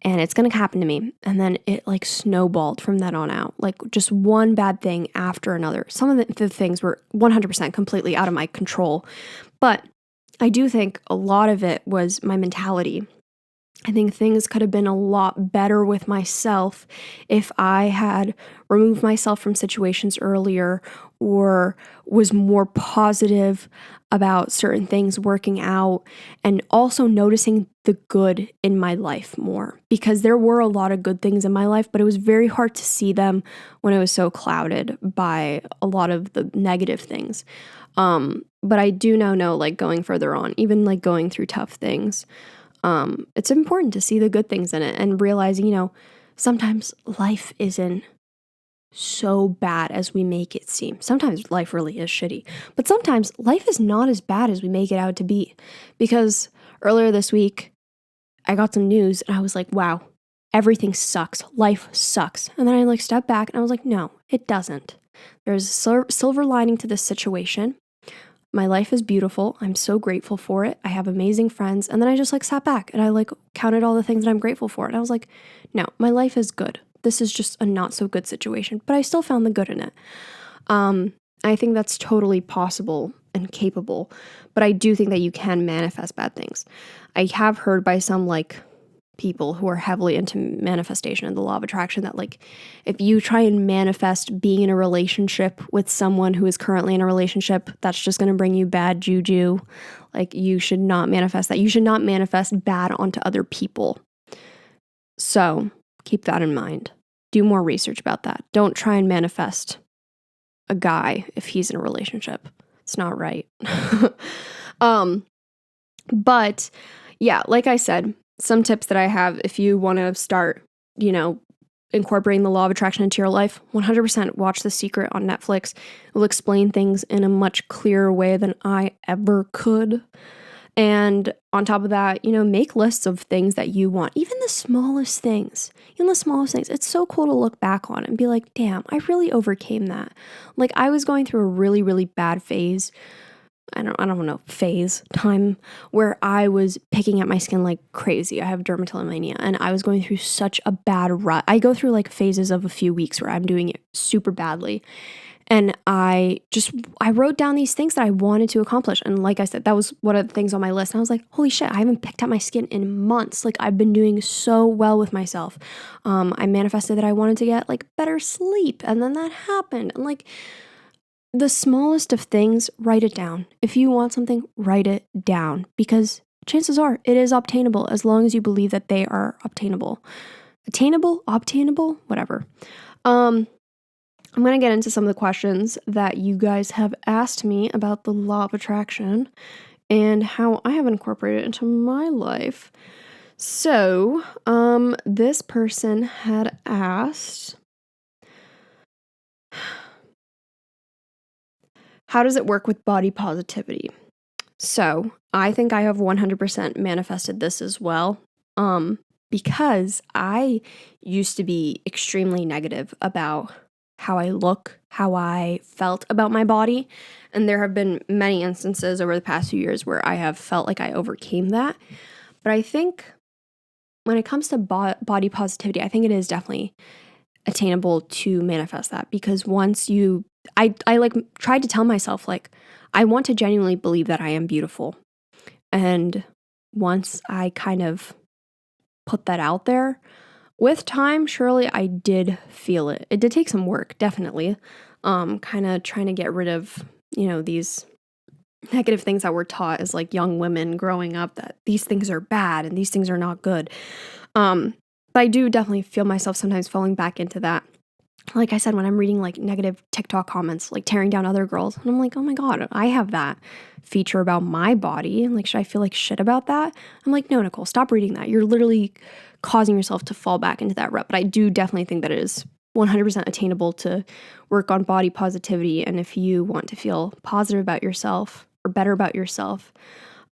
and it's going to happen to me. And then it like snowballed from then on out, like just one bad thing after another. Some of the things were 100% completely out of my control. But I do think a lot of it was my mentality. I think things could have been a lot better with myself if I had removed myself from situations earlier or was more positive about certain things working out, and also noticing the good in my life more, because there were a lot of good things in my life, but it was very hard to see them when it was so clouded by a lot of the negative things. But I do now know, like going further on, even like going through tough things, it's important to see the good things in it and realize, sometimes life isn't so bad as we make it seem. Sometimes life really is shitty, but sometimes life is not as bad as we make it out to be. Because earlier this week, I got some news and I was like, wow, everything sucks. Life sucks. And then I like stepped back and I was like, no, it doesn't. There's a silver lining to this situation. My life is beautiful. I'm so grateful for it. I have amazing friends. And then I just like sat back and I like counted all the things that I'm grateful for. And I was like, no, my life is good. This is just a not so good situation, but I still found the good in it. I think that's totally possible and capable, but I do think that you can manifest bad things. I have heard by some like people who are heavily into manifestation and the law of attraction that like if you try and manifest being in a relationship with someone who is currently in a relationship, that's just going to bring you bad juju. Like you should not manifest that. You should not manifest bad onto other people. So keep that in mind. Do more research about that. Don't try and manifest a guy if he's in a relationship. It's not right. But yeah, like I said, some tips that I have if you want to start, incorporating the law of attraction into your life, 100% watch The Secret on Netflix. It will explain things in a much clearer way than I ever could. And on top of that, make lists of things that you want, even the smallest things. It's so cool to look back on and be like, damn, I really overcame that. Like I was going through a really, really bad phase. I don't know, time where I was picking at my skin like crazy. I have dermatillomania and I was going through such a bad rut. I go through like phases of a few weeks where I'm doing it super badly. And I wrote down these things that I wanted to accomplish. And like I said, that was one of the things on my list. And I was like, holy shit, I haven't picked at my skin in months. Like I've been doing so well with myself. I manifested that I wanted to get like better sleep. And then that happened. And like the smallest of things, write it down. If you want something, write it down. Because chances are it is obtainable as long as you believe that they are obtainable. Obtainable, whatever. I'm going to get into some of the questions that you guys have asked me about the law of attraction and how I have incorporated it into my life. So, this person had asked, how does it work with body positivity? So, I think I have 100% manifested this as well, because I used to be extremely negative about how I look, how I felt about my body. And there have been many instances over the past few years where I have felt like I overcame that. But I think when it comes to body positivity, I think it is definitely attainable to manifest that, because once I like tried to tell myself, like, I want to genuinely believe that I am beautiful. And once I kind of put that out there, with time, surely I did feel it. It did take some work, definitely. Kind of trying to get rid of, these negative things that we're taught as like young women growing up, that these things are bad and these things are not good. But I do definitely feel myself sometimes falling back into that. like I said, when I'm reading like negative TikTok comments, like tearing down other girls, and I'm like, oh my God, I have that feature about my body. And like, should I feel like shit about that? I'm like, no, Nicole, stop reading that. You're literally causing yourself to fall back into that rut. But I do definitely think that it is 100% attainable to work on body positivity. And if you want to feel positive about yourself or better about yourself,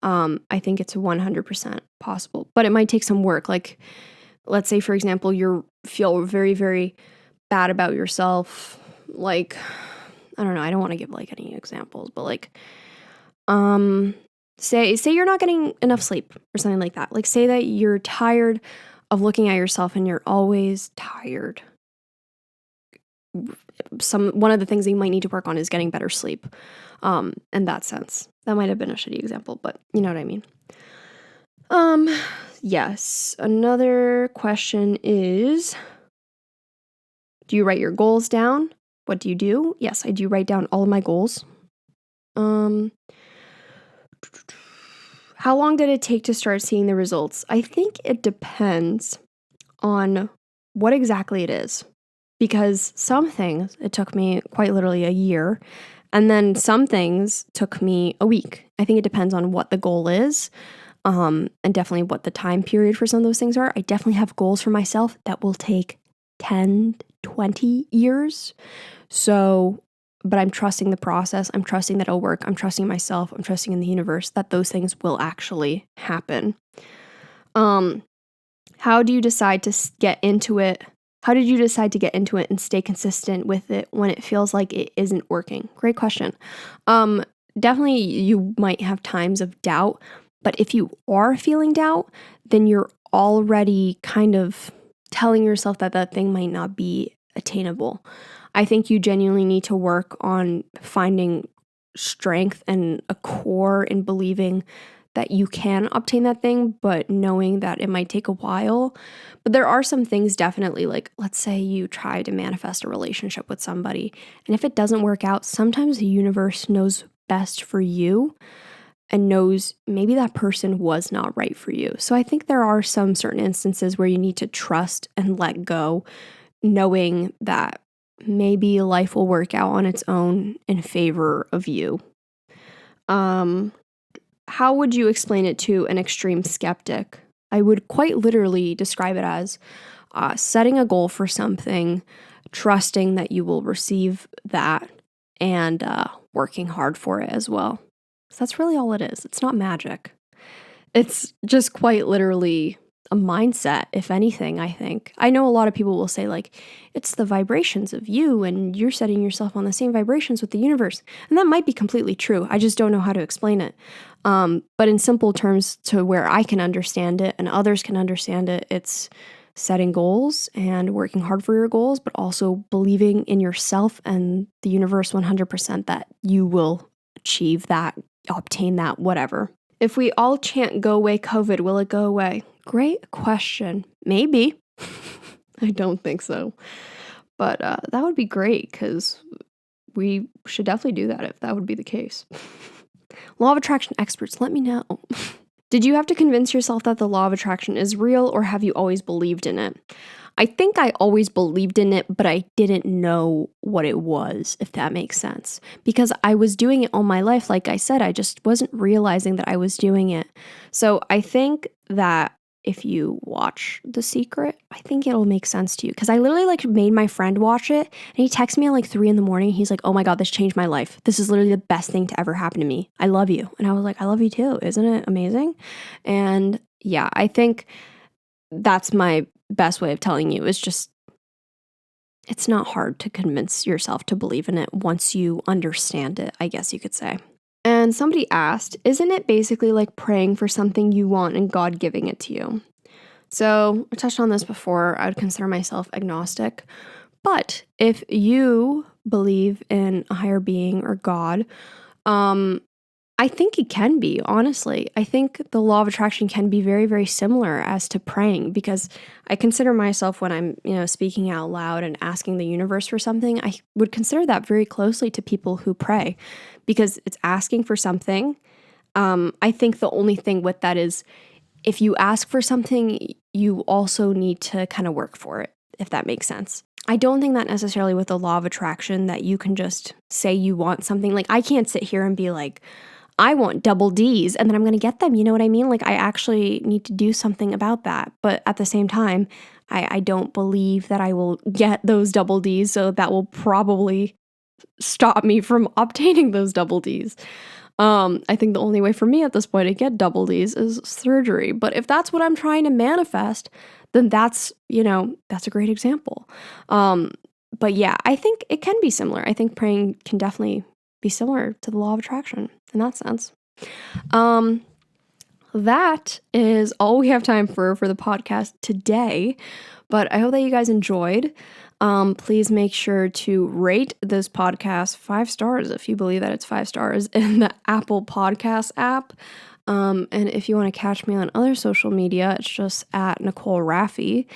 I think it's 100% possible. But it might take some work. Like, let's say, for example, you feel very, very bad about yourself. Like, I don't know, I don't want to give like any examples, but like, say you're not getting enough sleep or something like that. Like, say that you're tired of looking at yourself and you're always tired. One of the things that you might need to work on is getting better sleep. In that sense, that might have been a shitty example, but you know what I mean. Yes. Another question is, do you write your goals down? What do you do? Yes, I do write down all of my goals. How long did it take to start seeing the results? I think it depends on what exactly it is. Because some things, it took me quite literally a year. And then some things took me a week. I think it depends on what the goal is. And definitely what the time period for some of those things are. I definitely have goals for myself that will take 10, 20 years. So, but I'm trusting the process. I'm trusting that it'll work. I'm trusting myself. I'm trusting in the universe that those things will actually happen. How do you decide to get into it? How did you decide to get into it and stay consistent with it when it feels like it isn't working? Great question. Definitely you might have times of doubt, but if you are feeling doubt, then you're already kind of telling yourself that that thing might not be attainable. I think you genuinely need to work on finding strength and a core in believing that you can obtain that thing, but knowing that it might take a while. But there are some things definitely, like, let's say you try to manifest a relationship with somebody, and if it doesn't work out, sometimes the universe knows best for you and knows maybe that person was not right for you. So I think there are some certain instances where you need to trust and let go, knowing that maybe life will work out on its own in favor of you. How would you explain it to an extreme skeptic? I would quite literally describe it as setting a goal for something, trusting that you will receive that, and working hard for it as well. So that's really all it is. It's not magic. It's just quite literally a mindset, if anything, I think. I know a lot of people will say, like, it's the vibrations of you and you're setting yourself on the same vibrations with the universe. And that might be completely true. I just don't know how to explain it. But in simple terms, to where I can understand it and others can understand it, it's setting goals and working hard for your goals, but also believing in yourself and the universe 100% that you will achieve that, obtain that, whatever. If we all chant "go away COVID," will it go away? Great question. Maybe. I don't think so. But that would be great, because we should definitely do that if that would be the case. Law of attraction experts, let me know. Did you have to convince yourself that the law of attraction is real, or have you always believed in it? I think I always believed in it, but I didn't know what it was, if that makes sense. Because I was doing it all my life, like I said, I just wasn't realizing that I was doing it. So I think that if you watch The Secret, I think it'll make sense to you. Because I literally made my friend watch it, and he texted me at 3 a.m. He's like, "Oh my God, this changed my life. This is literally the best thing to ever happen to me. I love you." And I was like, "I love you too. Isn't it amazing?" And yeah, I think that's my best way of telling you, is just, it's not hard to convince yourself to believe in it once you understand it, I guess you could say. And somebody asked, isn't it basically like praying for something you want and God giving it to you? So I touched on this before. I would consider myself agnostic. But if you believe in a higher being or God, I think it can be, honestly. I think the law of attraction can be very, very similar as to praying, because I consider myself, when I'm, speaking out loud and asking the universe for something, I would consider that very closely to people who pray, because it's asking for something. I think the only thing with that is, if you ask for something, you also need to kind of work for it, if that makes sense. I don't think that necessarily with the law of attraction that you can just say you want something. Like, I can't sit here and be like, I want double D's and then I'm going to get them. You know what I mean? Like, I actually need to do something about that. But at the same time, I don't believe that I will get those double D's. So that will probably stop me from obtaining those double D's. I think the only way for me at this point to get double D's is surgery. But if that's what I'm trying to manifest, then that's a great example. But yeah, I think it can be similar. I think praying can definitely be similar to the law of attraction in that sense. That is all we have time for the podcast today, but I hope that you guys enjoyed. Please make sure to rate this podcast 5 stars if you believe that it's 5 stars in the Apple Podcast app. And if you want to catch me on other social media, it's just at Nicole Rafiee.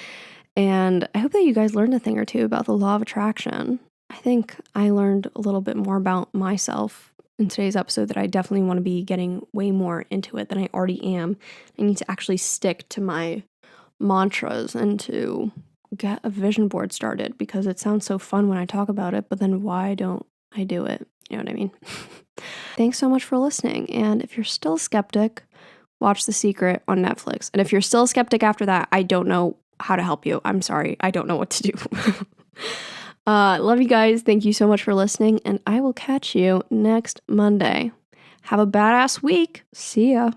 And I hope that you guys learned a thing or two about the law of attraction. I think I learned a little bit more about myself in today's episode that I definitely want to be getting way more into it than I already am. I need to actually stick to my mantras and to get a vision board started because it sounds so fun when I talk about it, but then why don't I do it? You know what I mean? Thanks so much for listening. And if you're still a skeptic, watch The Secret on Netflix. And if you're still a skeptic after that, I don't know how to help you. I'm sorry. I don't know what to do. Love you guys. Thank you so much for listening. And I will catch you next Monday. Have a badass week. See ya.